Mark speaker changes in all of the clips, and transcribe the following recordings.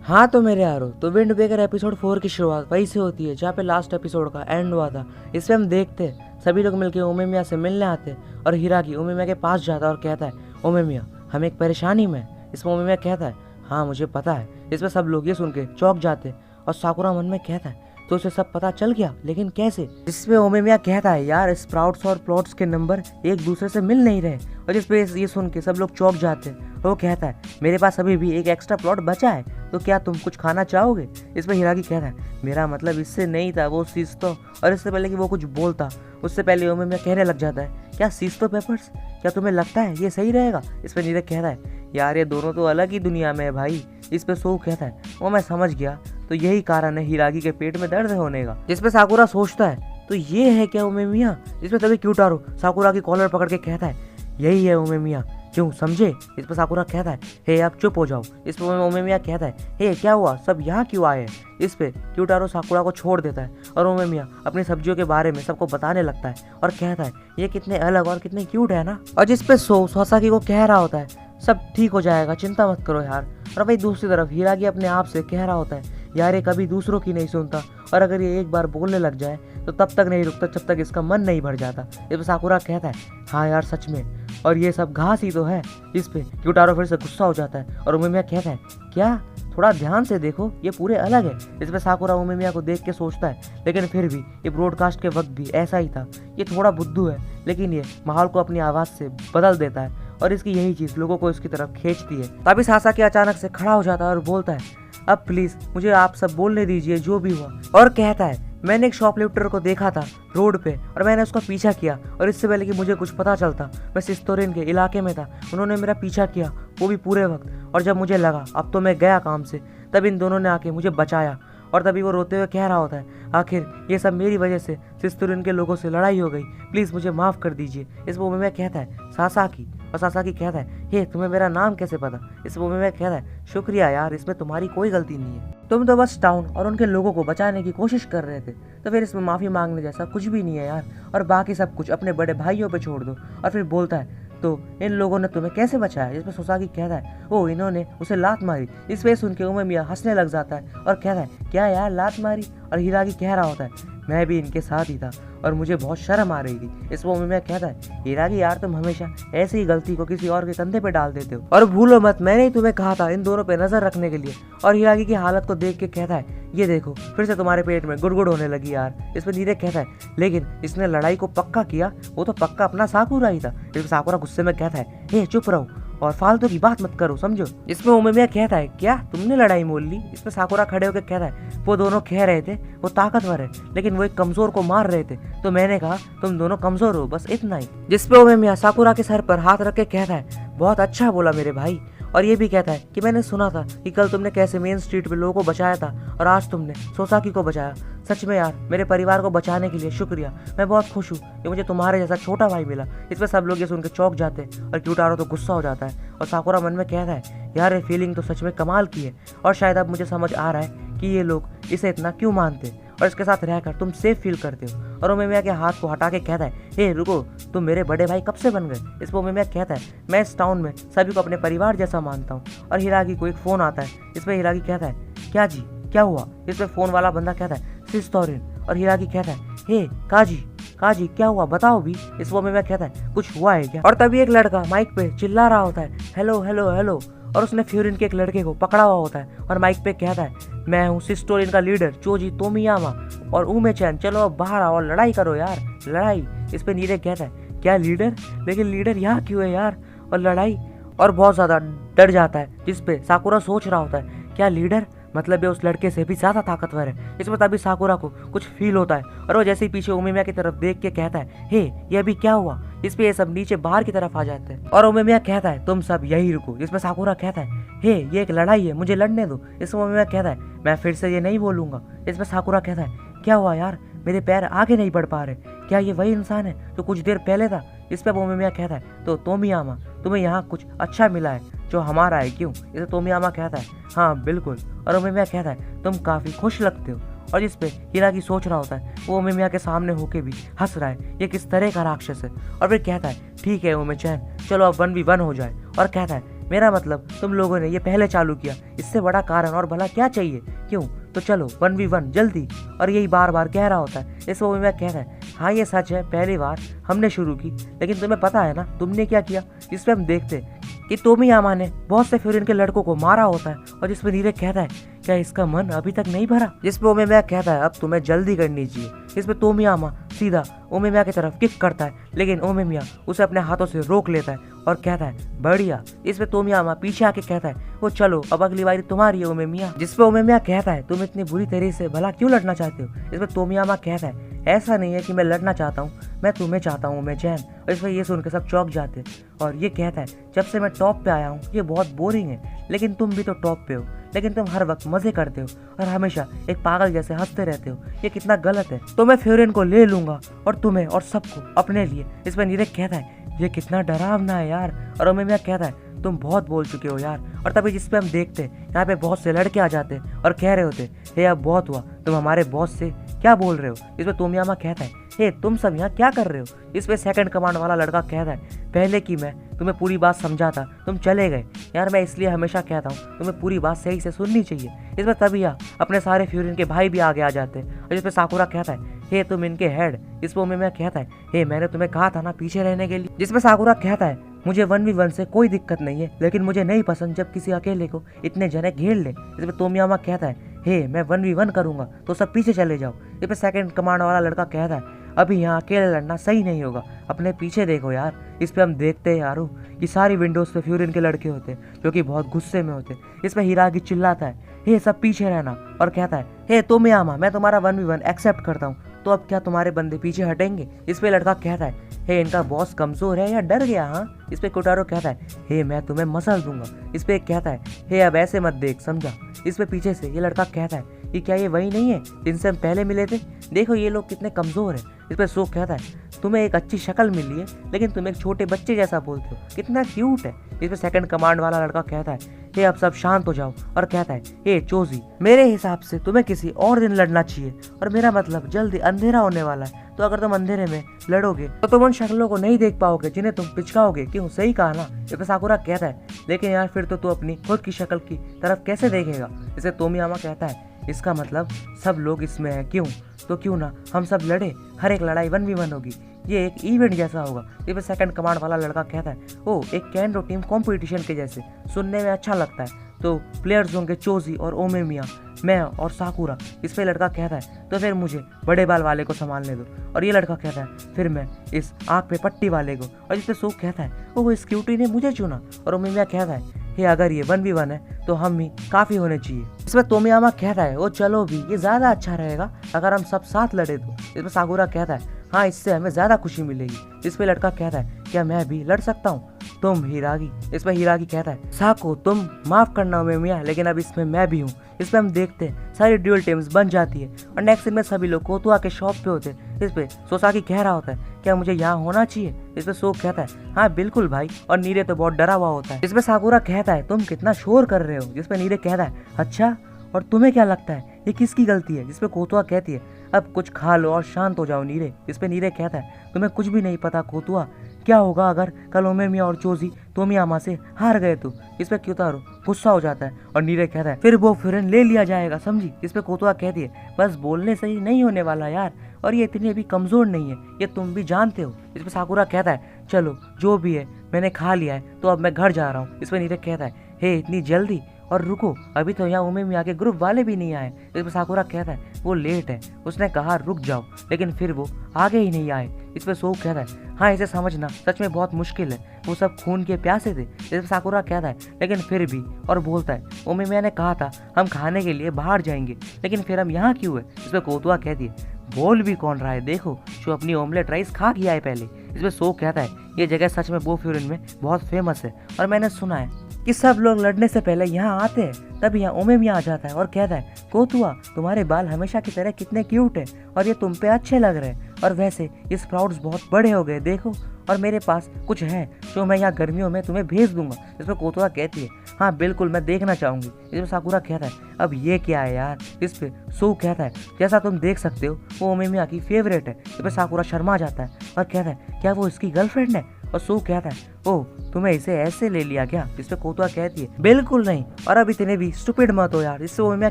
Speaker 1: हाँ तो मेरे यारो, तो विंड बेकर एपिसोड 4 की शुरुआत वहीं से होती है जहाँ पे लास्ट एपिसोड का एंड हुआ था। इसमें हम देखते हैं सभी लोग मिलकर उमेमिया से मिलने आते हैं और हिरागी उमेमिया के पास जाता है और कहता है, उमेमिया हम एक परेशानी में हैं। इसमें उमेमिया कहता है, हाँ मुझे पता है। इसमें सब लोग ये सुन के चौंक जाते हैं और साकुरा मन में कहता है, तो उसे सब पता चल गया, लेकिन कैसे? जिसपे ओमेमिया कहता है, यार स्प्राउट्स और प्लॉट्स के नंबर एक दूसरे से मिल नहीं रहे। और जिसपे ये सुन के सब लोग चौंक जाते हैं। वो कहता है, मेरे पास अभी भी एक एक्स्ट्रा प्लॉट बचा है, तो क्या तुम कुछ खाना चाहोगे? इसमें हिरागी कहता है, मेरा मतलब इससे नहीं था, वो सीस्तो। और इससे पहले कि वो कुछ बोलता उससे पहले ओमेमिया कहने लग जाता है, क्या सीस्तो पेपर्स? क्या तुम्हें लगता है ये सही रहेगा? इस पर नीरज कहता है, यार ये दोनों तो अलग ही दुनिया में है भाई। इस पे सो कहता है, वो मैं समझ गया, तो यही कारण है हिरागी के पेट में दर्द होने का। जिसपे साकुरा सोचता है, तो ये है क्या उमेमिया? जिसपे तभी क्यूटारो साकुरा की कॉलर पकड़ के कहता है, यही है उमेमिया, क्यों समझे? इस पर साकुरा कहता है, हे आप चुप हो जाओ। इस पर उमेमिया कहता है, हे क्या हुआ, सब यहाँ क्यों आए हैं? इस पे क्यूटारो साकुरा को छोड़ देता है और उमेमिया अपनी सब्जियों के बारे में सबको बताने लगता है और कहता है, ये कितने अलग और कितने क्यूट है ना। और जिस पे सोसाकी को कह रहा होता है, सब ठीक हो जाएगा, चिंता मत करो यार। और वही दूसरी तरफ हिरागी अपने आप से कह रहा होता है, यार ये कभी दूसरों की नहीं सुनता, और अगर ये एक बार बोलने लग जाए तो तब तक नहीं रुकता जब तक इसका मन नहीं भर जाता। इस पर साकुरा कहता है, हाँ यार सच में, और ये सब घास ही तो है। इस पे क्यूटारो फिर से गुस्सा हो जाता है और उमेमिया कहता है, क्या? थोड़ा ध्यान से देखो, ये पूरे अलग है। इस पे साकुरा उमेमिया को देख के सोचता है, लेकिन फिर भी ये ब्रॉडकास्ट के वक्त भी ऐसा ही था। ये थोड़ा बुद्धू है, लेकिन ये माहौल को अपनी आवाज़ से बदल देता है और इसकी यही चीज़ लोगों को इसकी तरफ खींचती है। तभी सासाकी अचानक से खड़ा हो जाता है और बोलता है, अब प्लीज़ मुझे आप सब बोलने दीजिए जो भी हुआ। और कहता है, मैंने एक शॉपलिफ्टर को देखा था रोड पे और मैंने उसका पीछा किया, और इससे पहले कि मुझे कुछ पता चलता मैं सिस्तोरिन के इलाके में था। उन्होंने मेरा पीछा किया, वो भी पूरे वक्त, और जब मुझे लगा अब तो मैं गया काम से, तब इन दोनों ने आके मुझे बचाया। और तभी वो रोते हुए कह रहा होता है, आखिर ये सब मेरी वजह से सिस्तोरिन के लोगों से लड़ाई हो गई, प्लीज़ मुझे माफ़ कर दीजिए। इस वो में कहता है, सासाकी। और सासाकी कहता है, हे तुम्हें मेरा नाम कैसे पता? इस वो में कहता है, शुक्रिया यार, इसमें तुम्हारी कोई गलती नहीं है, तुम तो बस टाउन और उनके लोगों को बचाने की कोशिश कर रहे थे, तो फिर इसमें माफ़ी मांगने जैसा कुछ भी नहीं है यार, और बाकी सब कुछ अपने बड़े भाइयों पे छोड़ दो। और फिर बोलता है, तो इन लोगों ने तुम्हें कैसे बचाया? इसमें सोसाकी कहता है, ओ इन्होंने उसे लात मारी। इस पे सुन के उमेमिया हंसने लग जाता है और कहता है, क्या यार लात मारी? और हिरागी कह रहा होता है, मैं भी इनके साथ ही था और मुझे बहुत शर्म आ रही थी। इस वो में कहता है, हिरागी यार तुम हमेशा ऐसी ही गलती को किसी और के कंधे पे डाल देते हो, और भूलो मत मैंने ही तुम्हें कहा था इन दोनों पे नजर रखने के लिए। और हिरागी की हालत को देख के कहता है, ये देखो फिर से तुम्हारे पेट में गुड़गुड़ होने लगी यार। इस पर नीरज कहता है, लेकिन इसने लड़ाई को पक्का किया, वो तो पक्का अपना साकुरा ही था। इस पर साकुरा गुस्से में कहता है, हे चुप रहो और फालतू की बात मत करो, समझो। इसमें उमेमिया कहता है, क्या तुमने लड़ाई मोल ली? इसमें साकुरा खड़े होकर कहता है, वो दोनों कह रहे थे वो ताकतवर है, लेकिन वो एक कमजोर को मार रहे थे, तो मैंने कहा तुम दोनों कमजोर हो, बस इतना ही। जिसपे उमेमिया साकुरा के सर पर हाथ रख के कहता है, बहुत अच्छा बोला मेरे भाई। और ये भी कहता है कि मैंने सुना था कि कल तुमने कैसे मेन स्ट्रीट पे लोगों को बचाया था और आज तुमने सोसाकी को बचाया। सच में यार मेरे परिवार को बचाने के लिए शुक्रिया, मैं बहुत खुश हूँ कि मुझे तुम्हारे जैसा छोटा भाई मिला। इस पर सब लोग ये सुन के चौंक जाते हैं और क्यूटारो तो गुस्सा हो जाता है और साकुरा मन में कहता है, यार ये फीलिंग तो सच में कमाल की है, और शायद अब मुझे समझ आ रहा है कि ये लोग इसे इतना क्यों मानते हैं और इसके साथ रहकर तुम सेफ फील करते हो। और उमेमिया के हाथ को हटा के कहता है, हे रुको, तुम मेरे बड़े भाई कब से बन गए? इस पर उमेमिया कहता है, मैं इस टाउन में सभी को अपने परिवार जैसा मानता हूँ। और हिरागी को एक फ़ोन आता है। इस पर हिरागी कहता है, क्या जी क्या हुआ? इस पर फ़ोन वाला बंदा कहता है, सिस्तोरिन। और हिरागी कहता है, हे काजी क्या हुआ बताओ भी। इस वो में मैं कहता है, कुछ हुआ है क्या? और तभी एक लड़का माइक पे चिल्ला रहा होता है, हेलो हेलो हेलो। और उसने फ्यूरिन के एक लड़के को पकड़ा हुआ होता है और माइक पे कहता है, मैं हूँ सिस्टोरिन का लीडर चोजी तोमियामा और उमे चैन, चलो अब बाहर आओ और लड़ाई करो यार, लड़ाई। इस पे नीरज कहता है, क्या लीडर? लेकिन लीडर यहाँ क्यों है यार, और लड़ाई? और बहुत ज़्यादा डर जाता है। जिस पे साकुरा सोच रहा होता है, क्या लीडर मतलब ये उस लड़के से भी ज़्यादा ताकतवर है। इसमें तभी साकुरा को कुछ फील होता है और वो जैसे ही पीछे उमेमिया की तरफ देख के कहता है, हे ये अभी क्या हुआ? इस पे ये सब नीचे बाहर की तरफ आ जाते हैं और उमेमिया कहता है, तुम सब यही रुको। इसमें साकुरा कहता है, हे ये एक लड़ाई है, मुझे लड़ने दो। इसमें उमेमिया कहता है, मैं फिर से ये नहीं बोलूंगा। इसमें साकुरा कहता है, क्या हुआ यार, मेरे पैर आगे नहीं बढ़ पा रहे, क्या ये वही इंसान है जो कुछ देर पहले था? इस पर उमेमिया कहता है, तो तोमियामा तुम्हें यहाँ कुछ अच्छा मिला है जो हमारा है क्यों? इसे तोमियामा कहता है, हाँ बिल्कुल। और उमेमिया कहता है, तुम काफ़ी खुश लगते हो। और जिस पे हिरागी सोच रहा होता है, वो उमेमिया के सामने होके भी हंस रहा है, ये किस तरह का राक्षस है। और फिर कहता है, ठीक है उमे चैन, चलो अब 1v1 हो जाए। और कहता है, मेरा मतलब तुम लोगों ने ये पहले चालू किया, इससे बड़ा कारण और भला क्या चाहिए? क्यों? तो चलो 1v1 जल्दी। और यही बार बार कह रहा होता है। इस मूवी में कह रहा है हाँ ये सच है, पहली बार हमने शुरू की, लेकिन तुम्हें पता है ना तुमने क्या किया? इस पे हम देखते कि तोमियामा ने बहुत से फ्यूरिन के लड़कों को मारा होता है, और जिसपे नीरे कहता है क्या इसका मन अभी तक नहीं भरा? जिसपे ओमेमिया कहता है अब तुम्हें जल्दी करनी चाहिए। इसपे तोमियामा सीधा ओमेमिया की तरफ किक करता है, लेकिन ओमेमिया उसे अपने हाथों से रोक लेता है और कहता है बढ़िया। इसपे तोमियामा पीछे आके कहता है वो चलो अब अगली बारी तुम्हारी है ओमेमिया। जिसपे ओमेमिया कहता है तुम इतनी बुरी तरह से भला क्यों लड़ना चाहते हो? इसपे तोमियामा कहता है ऐसा नहीं है कि मैं लड़ना चाहता हूँ, मैं तुम्हें चाहता हूँ ओमेचैन। और इस पर ये सुन के सब चौंक जाते हैं और ये कहता है जब से मैं टॉप पे आया हूँ ये बहुत बोरिंग है, लेकिन तुम भी तो टॉप पे हो, लेकिन तुम हर वक्त मजे करते हो और हमेशा एक पागल जैसे हंसते रहते हो, ये कितना गलत है। तो मैं फ्यूरिन को ले लूंगा और तुम्हें और सबको अपने लिए। इस पर नीरज कहता है ये कितना डरावना है यार। और ओमेमिया कहता है तुम बहुत बोल चुके हो यार। और तभी जिसपे हम देखते यहाँ पे बहुत से लड़के आ जाते और कह रहे होते हे अब बहुत हुआ, तुम हमारे बॉस से क्या बोल रहे हो? इस पे तोमियामा कहता है हे तुम सब यहाँ क्या कर रहे हो? इस पे सेकंड कमांड वाला लड़का कहता है पहले की मैं तुम्हें पूरी बात समझाता, तुम चले गए यार। मैं इसलिए हमेशा कहता हूँ तुम्हें पूरी बात सही से सुननी चाहिए। इस पर तभी अपने सारे फ्यूरिन के भाई भी आगे आ जाते हैं। और इस पे साकुरा कहता है हे तुम इनके हेड। इस पे मैं कहता है हे मैंने तुम्हें कहा था ना पीछे रहने के लिए। जिसमें साकुरा कहता है मुझे 1v1 से कोई दिक्कत नहीं है, लेकिन मुझे नहीं पसंद जब किसी अकेले को इतने जने घेर ले। इसमें तोमियामा कहता है हे मैं 1v1 करूंगा तो सब पीछे चले जाओ। इस पे सेकंड कमांड वाला लड़का कहता है अभी यहाँ अकेले लड़ना सही नहीं होगा, अपने पीछे देखो यार। इस पे हम देखते हैं यारो कि सारी विंडोज पे फ्यूरिन के लड़के होते हैं जो कि बहुत गुस्से में होते। इस पे हिरागी चिल्लाता है हे सब पीछे रहना, और कहता है हे तोमियामा मैं तुम्हारा 1v1 एक्सेप्ट करता हूँ, तो अब क्या तुम्हारे बंदे पीछे हटेंगे? इस पे लड़का कहता है हे इनका बॉस कमजोर है या डर गया? हाँ। इस पे कोटारो कहता है हे मैं तुम्हें मसल दूंगा। इस पे कहता है हे अब ऐसे मत देख, समझा? इस पे पीछे से ये लड़का कहता है कि क्या ये वही नहीं है जिनसे हम पहले मिले थे? देखो ये लोग कितने कमजोर हैं। इस पे शोक कहता है तुम्हें एक अच्छी शक्ल मिली है, लेकिन तुम एक छोटे बच्चे जैसा बोलते हो, कितना क्यूट है। इस पे सेकंड कमांड वाला लड़का कहता है हे अब सब शांत हो जाओ, और कहता है हे चोजी मेरे हिसाब से तुम्हें किसी और दिन लड़ना चाहिए, और मेरा मतलब जल्दी अंधेरा होने वाला है, तो अगर तुम अंधेरे में लड़ोगे तो तुम उन शक्लों को नहीं देख पाओगे जिन्हें तुम पिचकाओगे। क्यों? सही कहा ना? इस पे साकुरा कहता है लेकिन यार फिर तो तू अपनी खुद की शक्ल की तरफ कैसे देखेगा? इसे तोमियामा कहता है इसका मतलब सब लोग इसमें है। क्यों? तो क्यों ना हम सब लड़े, हर एक लड़ाई 1v1 होगी, ये एक इवेंट जैसा होगा। इस पे सेकंड कमांड वाला लड़का कहता है ओ एक कैंडो टीम कंपटीशन के जैसे, सुनने में अच्छा लगता है। तो प्लेयर्स होंगे चोजी और ओमेमिया, मैं और साकुरा। इस पे लड़का कहता है तो फिर मुझे बड़े बाल वाले को संभालने दो। और ये लड़का कहता है फिर मैं इस आँख पे पट्टी वाले को। और जिस पे सूख कहता है ओ इस क्यूटी ने मुझे चुना। और ओमेमिया कहता है हे अगर ये 1v1 है तो हम ही काफी होने चाहिए। इसमें तोमियामा कहता है ओ चलो भी ये ज्यादा अच्छा रहेगा अगर हम सब साथ लड़े तो। इसमें साकुरा कहता है हाँ इससे हमें ज्यादा खुशी मिलेगी। इस पे लड़का कहता है क्या मैं भी लड़ सकता हूँ? तुम हिरागी। इस पे हिरागी कहता है साको तुम माफ करना ओमेमिया, लेकिन अब इसमें मैं भी हूँ। इस पे हम देखते हैं सारी ड्यूअल टीम्स बन जाती है और नेक्स्ट सीन में सभी लोग कोतुआ के शॉप पे होते हैं। इस पे सोसाकी कह रहा होता है क्या मुझे यहाँ होना चाहिए? इस पे सोक कहता है हाँ बिल्कुल भाई, और नीरे तो बहुत डरा हुआ होता है। इस पे साकुरा कहता है तुम कितना शोर कर रहे हो? जिस पे नीरे कहता है अच्छा और तुम्हें क्या लगता है ये किसकी गलती है? जिसपे कोतुआ कहती है अब कुछ खा लो और शांत हो जाओ नीरे। इस पे नीरे कहता है तुम्हें कुछ भी नहीं पता कोतुआ, क्या होगा अगर कल ओमेमिया और चोजी तोमियामा से हार गए तो? इस पे क्योतारो गुस्सा हो जाता है और नीरे कहता है फिर वो फ्यूरिन ले लिया जाएगा, समझी? इस पे कोतुआ कहती है बस बोलने से ही नहीं होने वाला यार, और ये इतनी अभी कमजोर नहीं है, ये तुम भी जानते हो। इस पे साकुरा कहता है चलो जो भी है मैंने खा लिया है तो अब मैं घर जा रहा हूँ। इस पे नीरे कहता है हे इतनी जल्दी, और रुको अभी तो यहाँ ओमेमिया के ग्रुप वाले भी नहीं आए। इस पे साकुरा कहता है वो लेट है, उसने कहा रुक जाओ, लेकिन फिर वो आगे ही नहीं आए। इस पे सोक कहता है हाँ इसे समझना सच में बहुत मुश्किल है, वो सब खून के प्यासे थे। इस पे साकुरा कहता है लेकिन फिर भी, और बोलता है ओमेमिया ने कहा था हम खाने के लिए बाहर जाएंगे, लेकिन फिर हम यहाँ क्यों है? इस पे कोतुआ कहती है बोल भी कौन रहा है, देखो जो अपनी ऑमलेट राइस खा गया है पहले। इस पे सोक कहता है ये जगह सच में बो फ्यूरिन में बहुत फेमस है, और मैंने सुना है कि सब लोग लड़ने से पहले यहाँ आते हैं। तब यहाँ ओमेमिया आ जाता है और कहता है कोतुआ तुम्हारे बाल हमेशा की तरह कितने क्यूट है और ये तुम पे अच्छे लग रहे हैं, और वैसे ये स्प्राउट्स बहुत बड़े हो गए देखो, और मेरे पास कुछ है जो मैं यहाँ गर्मियों में तुम्हें भेज दूंगा। इस पर कोतुआ कहती है हाँ बिल्कुल मैं देखना चाहूंगी। इस पर साकुरा कहता है अब ये क्या है यार? इस पे सो कहता है जैसा तुम देख सकते हो वो ओमेमिया की फेवरेट है। इस पर साकुरा शर्मा जाता है और कहता है क्या वो इसकी गर्लफ्रेंड है? और सू कहता है ओह तुम्हें इसे ऐसे ले लिया क्या, जिसपे कोतुआ कहती है बिल्कुल नहीं, और अब इतने भी स्टूपिड मत हो यार। इससे ओमेमिया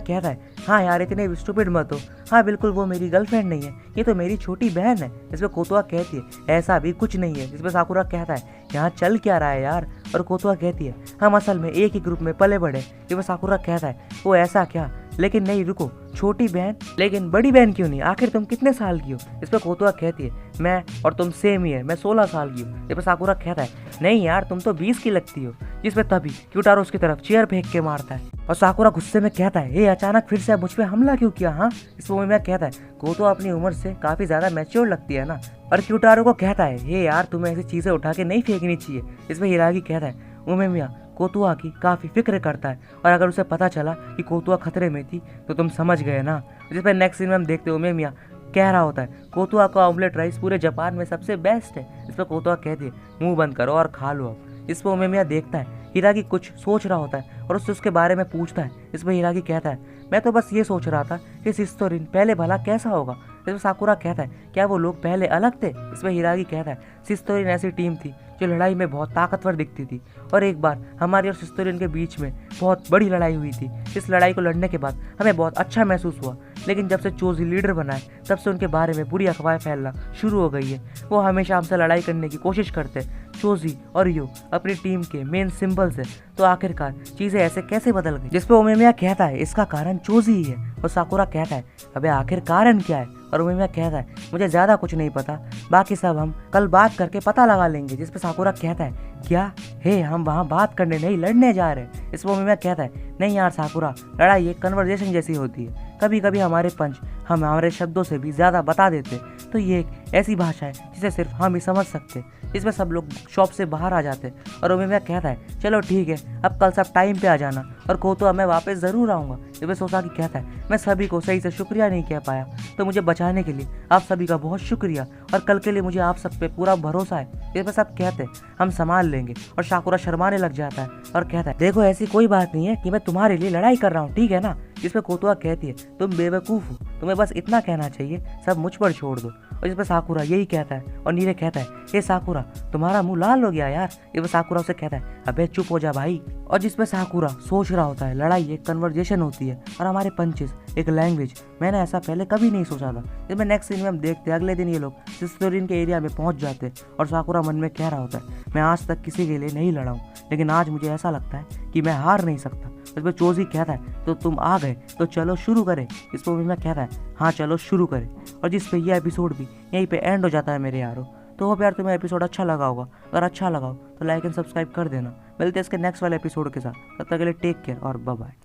Speaker 1: कहता है हाँ यार इतने भी स्टूपिड मत हो, हाँ बिल्कुल वो मेरी गर्लफ्रेंड नहीं है, ये तो मेरी छोटी बहन है। इसपे कोतुआ कहती है ऐसा भी कुछ नहीं है। जिसपे साकुरा कहता है यहाँ चल क्या रहा है यार, और कोतुआ कहती है हम असल में एक ही ग्रुप में पले बड़े। जिसपे साकुरा कहता है वो ऐसा क्या, लेकिन नहीं रुको, छोटी बहन लेकिन बड़ी बहन क्यों नहीं, आखिर तुम कितने साल की हो। इस पे कोतुआ कहती है मैं और तुम सेम ही है, मैं 16 साल की हूँ। इस पे साकुरा कहता है नहीं यार तुम तो 20 की लगती हो। जिसपे तभी क्यूटारो उसकी तरफ चेयर फेंक के मारता है और साकुरा गुस्से में कहता है ये अचानक फिर से मुझ पे हमला क्यों किया। हाँ इस पे ओमेमिया कहता है कोतुआ अपनी उम्र से काफी ज्यादा मैच्योर लगती है ना, और क्यूटारो को कहता है ये यार तुम्हें ऐसी चीजें उठा के नहीं फेंकनी चाहिए। इसमें हिरागी कहता है ओमेमिया कोतुआ की काफी फिक्र करता है, और अगर उसे पता चला कि कोतुआ खतरे में थी तो तुम समझ गए ना। जिस पर नेक्स्ट सीन में हम देखते हो ओमेमिया कह रहा होता है कोतुआ का ऑमलेट राइस पूरे जापान में सबसे बेस्ट है। इस पर कोतुआ कहती है मुंह बंद करो और खा लो अब। इस पर ओमेमिया देखता है हिरागी कुछ सोच रहा होता है और उससे उसके बारे में पूछता है। इस पर हिरागी कहता है मैं तो बस ये सोच रहा था कि सिस्तोरिन पहले भला कैसा होगा। इसमें साकुरा कहता है क्या वो लोग पहले अलग थे। इसमें हिरागी कहता है सिस्तोरिन ऐसी टीम थी जो लड़ाई में बहुत ताकतवर दिखती थी, और एक बार हमारी और सिस्तोरिन के बीच में बहुत बड़ी लड़ाई हुई थी। इस लड़ाई को लड़ने के बाद हमें बहुत अच्छा महसूस हुआ, लेकिन जब से चोजी लीडर बना है तब से उनके बारे में बुरी अफवाहें फैलना शुरू हो गई है। वो हमेशा हमसे लड़ाई करने की कोशिश करते हैं। चोजी और यू अपनी टीम के मेन सिंबल्स है, तो आखिरकार चीजें ऐसे कैसे बदल गई। जिसपे ओमेमिया कहता है इसका कारण चोजी ही है, और साकुरा कहता है अबे आखिर कारण क्या है, और ओमेमिया कहता है मुझे ज्यादा कुछ नहीं पता, बाकी सब हम कल बात करके पता लगा लेंगे। जिसपे साकुरा कहता है क्या हे हम वहाँ बात करने नहीं लड़ने जा रहे। इस पर ओमेमिया कहता है नहीं यार साकुरा, लड़ाई एक कन्वर्जेशन जैसी होती है, कभी कभी हमारे पंच हम हमारे शब्दों से भी ज्यादा बता देते, तो ये एक ऐसी भाषा है जिसे सिर्फ हम ही समझ सकते। इसमें सब लोग शॉप से बाहर आ जाते और ओमेमिया कहता है चलो ठीक है अब कल सब टाइम पे आ जाना, और कोतुआ मैं वापस जरूर आऊँगा। इसमें सोसाकी कहता है मैं सभी को सही से शुक्रिया नहीं कह पाया, तो मुझे बचाने के लिए आप सभी का बहुत शुक्रिया, और कल के लिए मुझे आप सब पे पूरा भरोसा है। इसमें सब कहते हैं हम संभाल लेंगे, और साकुरा शर्माने लग जाता है और कहता है देखो ऐसी कोई बात नहीं है कि मैं तुम्हारे लिए लड़ाई कर रहा हूँ, ठीक है ना। जिसपे कोतुआ कहती है तुम बेवकूफ हो, तुम्हें बस इतना कहना चाहिए, सब मुझ पर छोड़ दो। और जिसपे साकुरा यही कहता है, और नीरे कहता है ये साकुरा तुम्हारा मुंह लाल हो गया यार। जिसपे साकुरा उसे कहता है अबे चुप हो जा भाई। और जिसपे साकुरा सोच रहा होता है लड़ाई एक कन्वर्जेशन होती है और हमारे पंचेस एक लैंग्वेज, मैंने ऐसा पहले कभी नहीं सोचा था। जिसमें नेक्स्ट सीन में हम देखते हैं अगले दिन ये लोग सिस्तोरिन के एरिया में पहुंच जाते हैं, और साकुरा मन में कह रहा होता है मैं आज तक किसी के लिए नहीं लड़ा हूँ, लेकिन आज मुझे ऐसा लगता है कि मैं हार नहीं सकता। इस पर चोजी कहता है तो तुम आ गए तो चलो शुरू करें। इस पर मैं कहता है हाँ चलो शुरू करें। और जिस पे यह एपिसोड भी यहीं पे एंड हो जाता है मेरे यारों। तो होप यार तुम्हें एपिसोड अच्छा लगा होगा, अगर अच्छा लगा हो तो लाइक एंड सब्सक्राइब कर देना। मिलते हैं इसके नेक्स्ट वाले एपिसोड के साथ, तब तक के लिए टेक केयर और बाय बाय।